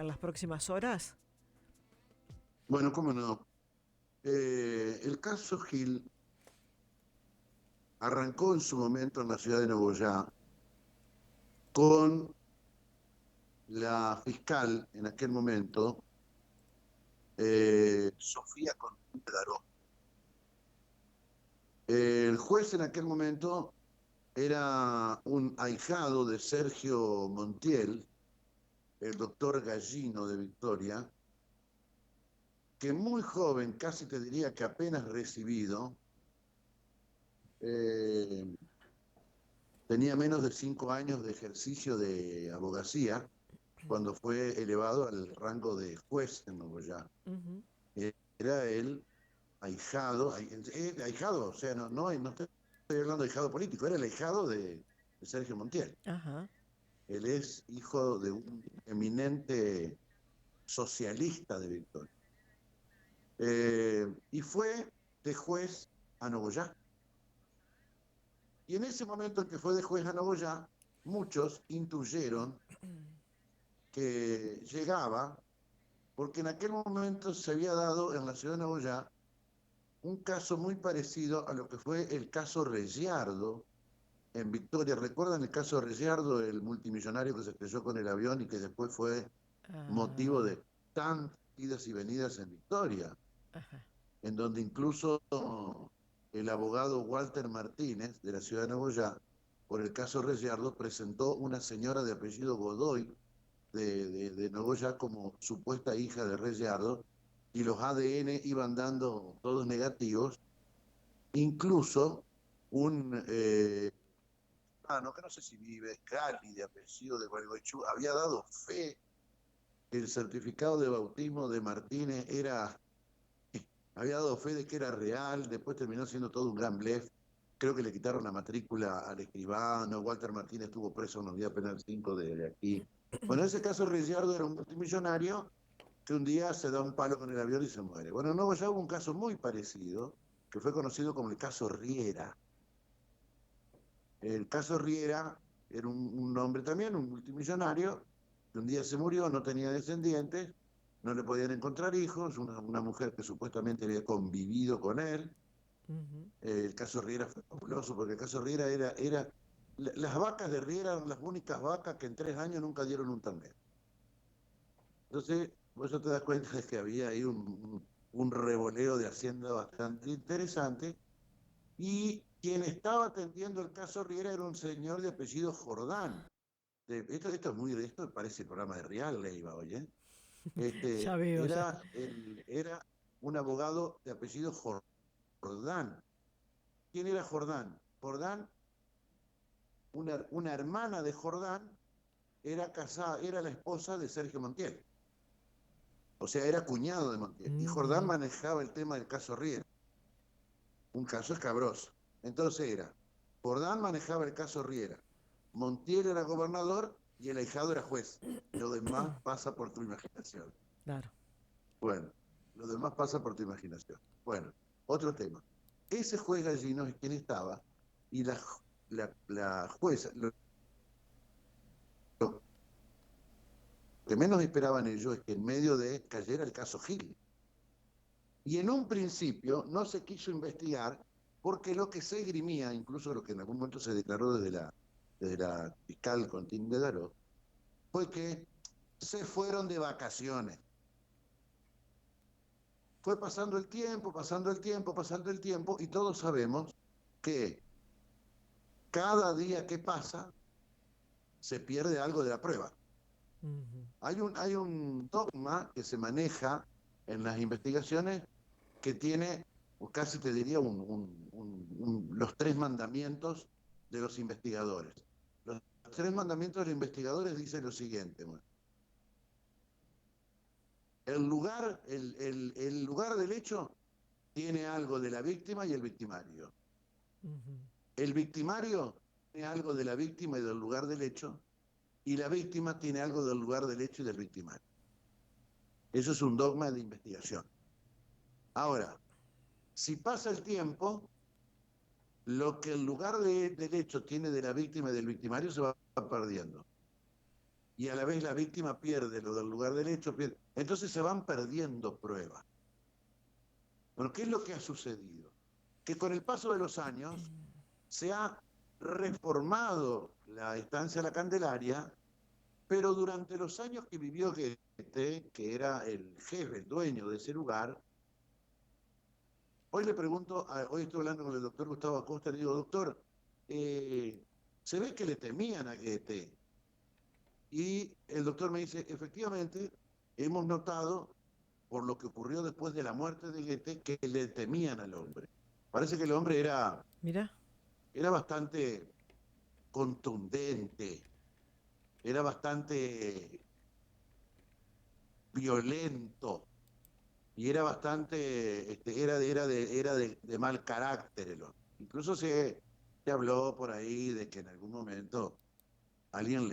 en las próximas horas? Bueno, cómo no. El caso Gil arrancó en su momento en la ciudad de Nogoyá con la fiscal en aquel momento, Sofía Constante Daró. El juez en aquel momento era un ahijado de Sergio Montiel, el doctor Gallino de Victoria, que muy joven, casi te diría que apenas recibido, eh, tenía menos de 5 años de ejercicio de abogacía cuando fue elevado al rango de juez en Nogoyá. Ujú. Era el ahijado, o sea, no estoy hablando de ahijado político, era el ahijado de Sergio Montiel. Ajá. Él es hijo de un eminente socialista de Victoria. Y fue de juez a Nogoyá. Y en ese momento en que fue de juez a Nogoyá, muchos intuyeron que llegaba, porque en aquel momento se había dado en la ciudad de Nogoyá un caso muy parecido a lo que fue el caso Regiardo en Victoria. ¿Recuerdan el caso Regiardo, el multimillonario que se estrelló con el avión y que después fue motivo Ah, de tantas idas y venidas en Victoria? ajá. En donde incluso el abogado Walter Martínez de la ciudad de Nogoyá, por el caso Regiardo, presentó una señora de apellido Godoy de Nogoyá como supuesta hija de Regiardo, y los ADN iban dando todos negativos, incluso un que no sé si vive, Cali, de apellido de Gualeguaychú, había dado fe que el certificado de bautismo de Martínez había dado fe de que era real, después terminó siendo todo un gran blef. Creo que le quitaron la matrícula al escribano, Walter Martínez estuvo preso unos días penal 5 de aquí. Bueno, en ese caso Ricciardo era un multimillonario que un día se da un palo con el avión y se muere. Bueno, no, ya hubo un caso muy parecido, que fue conocido como el caso Riera. El caso Riera era un hombre también, un multimillonario, que un día se murió, no tenía descendientes, no le podían encontrar hijos, una mujer que supuestamente había convivido con él. Ujú. El caso Riera fue fabuloso, porque el caso Riera las vacas de Riera eran las únicas vacas que en 3 años nunca dieron un ternero. Entonces, vos ya te das cuenta de que había ahí un revoleo de Hacienda bastante interesante. Y quien estaba atendiendo el caso Riera era un señor de apellido Jordán. Esto es esto parece el programa de Real Leiva, oye. Ya veo, ya. Era un abogado de apellido Jordán. ¿Quién era Jordán? Jordán, una hermana de Jordán, era casada, era la esposa de Sergio Montiel. O sea, era cuñado de Montiel. Y Jordán Ujú. manejaba el tema del caso Riera, un caso escabroso. Entonces Jordán manejaba el caso Riera, Montiel era gobernador y el ahijado era juez. Lo demás pasa por tu imaginación. Claro. Bueno, lo demás pasa por tu imaginación. Bueno, otro tema. Ese juez Gallino es quien estaba y la jueza, lo que menos esperaban ellos es que en medio de cayera el caso Gil. Y en un principio no se quiso investigar porque lo que se esgrimía, incluso lo que en algún momento se declaró desde la fiscal Contín de Daró, fue que se fueron de vacaciones. Fue pasando el tiempo, pasando el tiempo, pasando el tiempo, y todos sabemos que cada día que pasa se pierde algo de la prueba. Ujú. Hay un dogma que se maneja en las investigaciones que tiene, o casi te diría, los 3 mandamientos de los investigadores. Los 3 mandamientos de los investigadores dicen lo siguiente: bueno, el lugar del hecho tiene algo de la víctima y el victimario. Ujú. El victimario tiene algo de la víctima y del lugar del hecho, y la víctima tiene algo del lugar del hecho y del victimario. Eso es un dogma de investigación. Ahora, si pasa el tiempo, lo que el lugar del hecho tiene de la víctima y del victimario se va perdiendo. y a la vez la víctima pierde lo del lugar del hecho, entonces se van perdiendo pruebas. Bueno, ¿qué es lo que ha sucedido? Que con el paso de los años se ha reformado la estancia La Candelaria, pero durante los años que vivió Goethe, que era el jefe, el dueño de ese lugar, hoy le pregunto, hoy estoy hablando con el doctor Gustavo Acosta, le digo, doctor, se ve que le temían a Goethe. Y el doctor me dice, efectivamente, hemos notado, por lo que ocurrió después de la muerte de Goethe, que le temían al hombre. Parece que el hombre Mira. era bastante contundente, era bastante violento y era bastante, era de mal carácter el hombre. Incluso se habló por ahí de que en algún momento alguien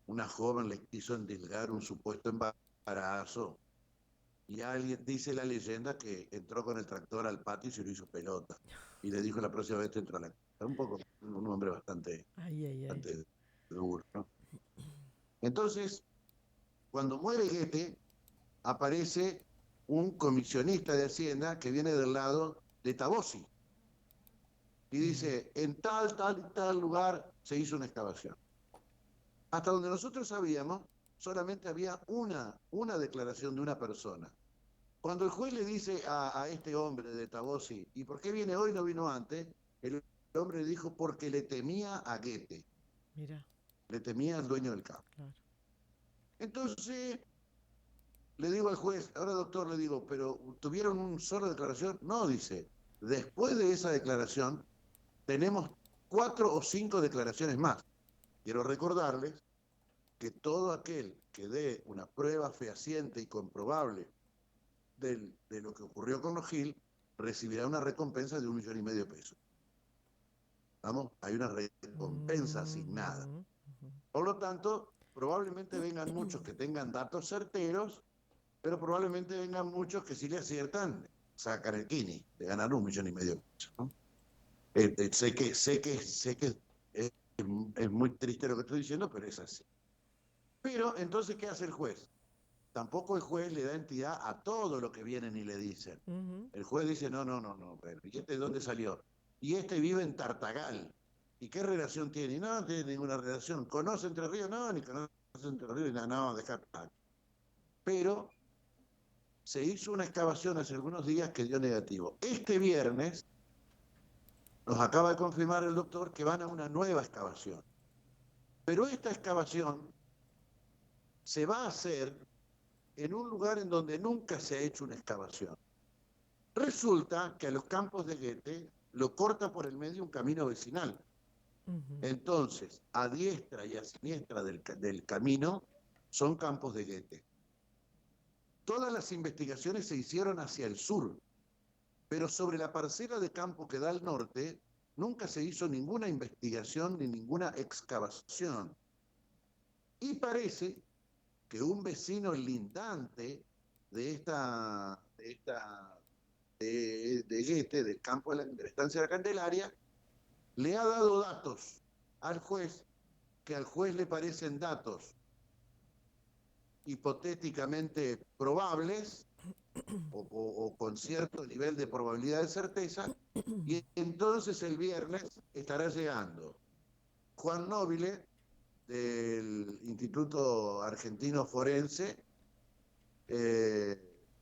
una joven le quiso endilgar un supuesto embarazo y alguien, dice la leyenda, que entró con el tractor al patio y se lo hizo pelota y le dijo la próxima vez te entra a la casa. Un poco, un hombre bastante, Ay, ay, ay. bastante duro, ¿no? Entonces, cuando muere Goethe, aparece un comisionista de Hacienda que viene del lado de Tabosi y dice, en tal, tal y tal lugar se hizo una excavación. Hasta donde nosotros sabíamos, solamente había una declaración de una persona. Cuando el juez le dice a este hombre de Tabosi, ¿y por qué viene hoy, no vino antes? El hombre le dijo, porque le temía a Goethe. Mira. Le temía al dueño del campo. Claro. Entonces, le digo al juez, ahora doctor, le digo, ¿pero tuvieron una sola declaración? No, dice, después de esa declaración tenemos 4 o 5 declaraciones más. Quiero recordarles que todo aquel que dé una prueba fehaciente y comprobable de lo que ocurrió con los Gil recibirá una recompensa de 1,5 millones de pesos. ¿Vamos? Hay una recompensa asignada. Por lo tanto, probablemente vengan muchos que tengan datos certeros, pero probablemente vengan muchos que si le aciertan, sacan el kini, de ganar 1,5 millones de pesos, ¿no? Sé que es muy triste lo que estoy diciendo, pero es así. Pero entonces, ¿qué hace el juez? Tampoco el juez le da entidad a todo lo que vienen y le dicen. El juez dice, no, pero ¿y este de dónde salió? Y este vive en Tartagal. ¿Y qué relación tiene? No tiene ninguna relación. ¿Conoce Entre Ríos? No, ni conoce Entre Ríos, no, deja. Pero se hizo una excavación hace algunos días que dio negativo. Este viernes nos acaba de confirmar el doctor que van a una nueva excavación. Pero esta excavación se va a hacer en un lugar en donde nunca se ha hecho una excavación. Resulta que a los campos de Goethe lo corta por el medio un camino vecinal. Entonces, a diestra y a siniestra del camino son campos de Goethe. Todas las investigaciones se hicieron hacia el sur, pero sobre la parcela de campo que da al norte nunca se hizo ninguna investigación ni ninguna excavación. Y parece que un vecino lindante de Goethe, del campo de la estancia de la Candelaria, le ha dado datos al juez que al juez le parecen datos hipotéticamente probables o con cierto nivel de probabilidad de certeza, y entonces el viernes estará llegando Juan Nobile del Instituto Argentino Forense,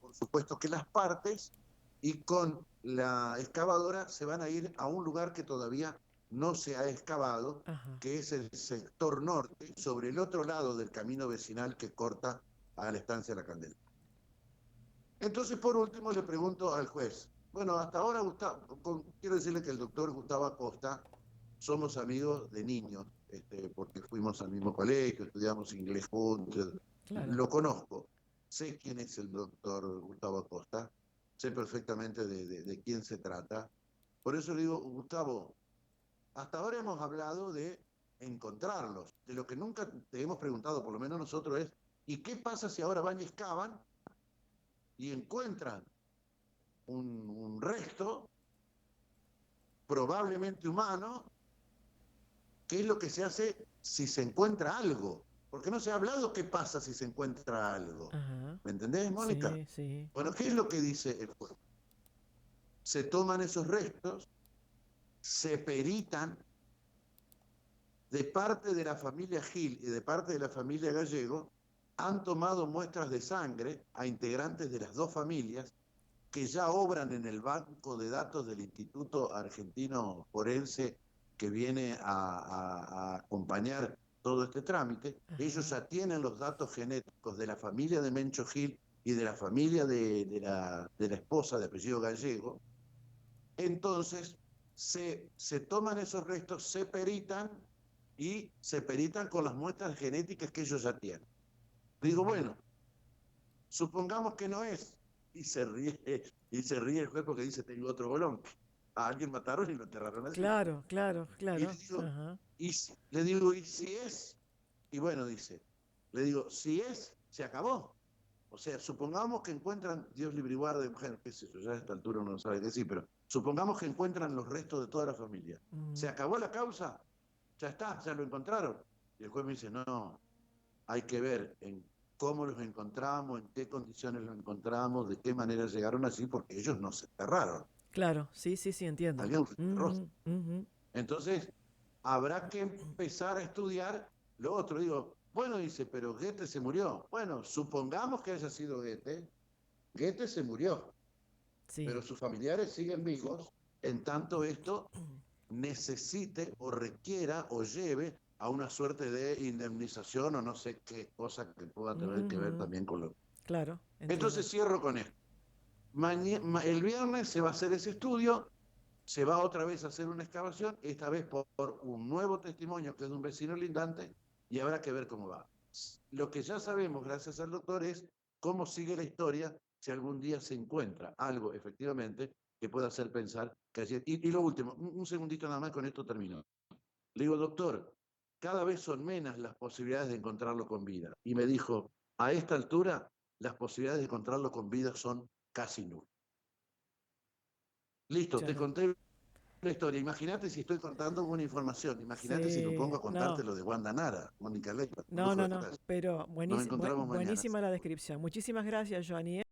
por supuesto que las partes, y con la excavadora se van a ir a un lugar que todavía no se ha excavado, que es el sector norte, sobre el otro lado del camino vecinal que corta a la estancia de la Candela. Entonces, por último, le pregunto al juez, bueno, hasta ahora, quiero decirle que el doctor Gustavo Acosta, somos amigos de niños, porque fuimos al mismo colegio, estudiamos inglés juntos, Claro. lo conozco, sé quién es el doctor Gustavo Acosta, sé perfectamente de quién se trata. Por eso le digo, Gustavo, hasta ahora hemos hablado de encontrarlos, de lo que nunca te hemos preguntado, por lo menos nosotros, es, ¿y qué pasa si ahora van y excavan y encuentran un resto probablemente humano? ¿Qué es lo que se hace si se encuentra algo? Porque no se ha hablado qué pasa si se encuentra algo. Ajá. ¿Me entendés, Mónica? Sí, sí. Bueno, ¿qué es lo que dice el juez? Se toman esos restos, se peritan de parte de la familia Gil y de parte de la familia Gallego, han tomado muestras de sangre a integrantes de las dos familias que ya obran en el banco de datos del Instituto Argentino Forense que viene a acompañar todo este trámite. Ellos Ajá. ya tienen los datos genéticos de la familia de Mencho Gil y de la familia de la esposa de apellido Gallego. Entonces, se toman esos restos, se peritan y se peritan con las muestras genéticas que ellos ya tienen. Digo, bueno, supongamos que no es. Y se ríe el juez porque dice, tengo otro bolón. A alguien mataron y lo enterraron así. Claro, claro, Y claro. Ajá. le digo, ¿y si es? Y bueno, dice, le digo, si es, se acabó. O sea, supongamos que encuentran, Dios libre y guarde, mujer, qué sé yo, ya a esta altura uno no sabe qué decir, pero supongamos que encuentran los restos de toda la familia. ¿Se Mm, acabó la causa? Ya está, ya lo encontraron. Y el juez me dice, no, hay que ver en cómo los encontramos, en qué condiciones los encontramos, de qué manera llegaron así, porque ellos no se enterraron, claro, sí, sí, sí, entiendo. alguien los enterró. Ujú, ujú. Entonces, habrá que empezar a estudiar lo otro. Digo, bueno, dice, pero Goethe se murió. Bueno, supongamos que haya sido Goethe. Goethe se murió, Sí, pero sus familiares siguen vivos, en tanto esto necesite o requiera o lleve a una suerte de indemnización o no sé qué cosa que pueda tener que ver ujú. también con lo. Claro, entiendo. Entonces cierro con esto. El viernes se va a hacer ese estudio, se va otra vez a hacer una excavación, esta vez por un nuevo testimonio que es de un vecino lindante, y habrá que ver cómo va. Lo que ya sabemos, gracias al doctor, es cómo sigue la historia si algún día se encuentra algo, efectivamente, que pueda hacer pensar que así. Y lo último, un segundito nada más, con esto termino. Le digo, doctor, cada vez son menos las posibilidades de encontrarlo con vida. Y me dijo, a esta altura, las posibilidades de encontrarlo con vida son casi nulas. Listo, te Claro. conté la historia. Imagínate si estoy contando una información. Imagínate si me Sí, pongo a contarte no, lo de Wanda Nara, Mónica Leiva, un no, lujo no, de tu no, casa. pero Nos encontramos mañana. buenísima la descripción. Muchísimas gracias, Joanny.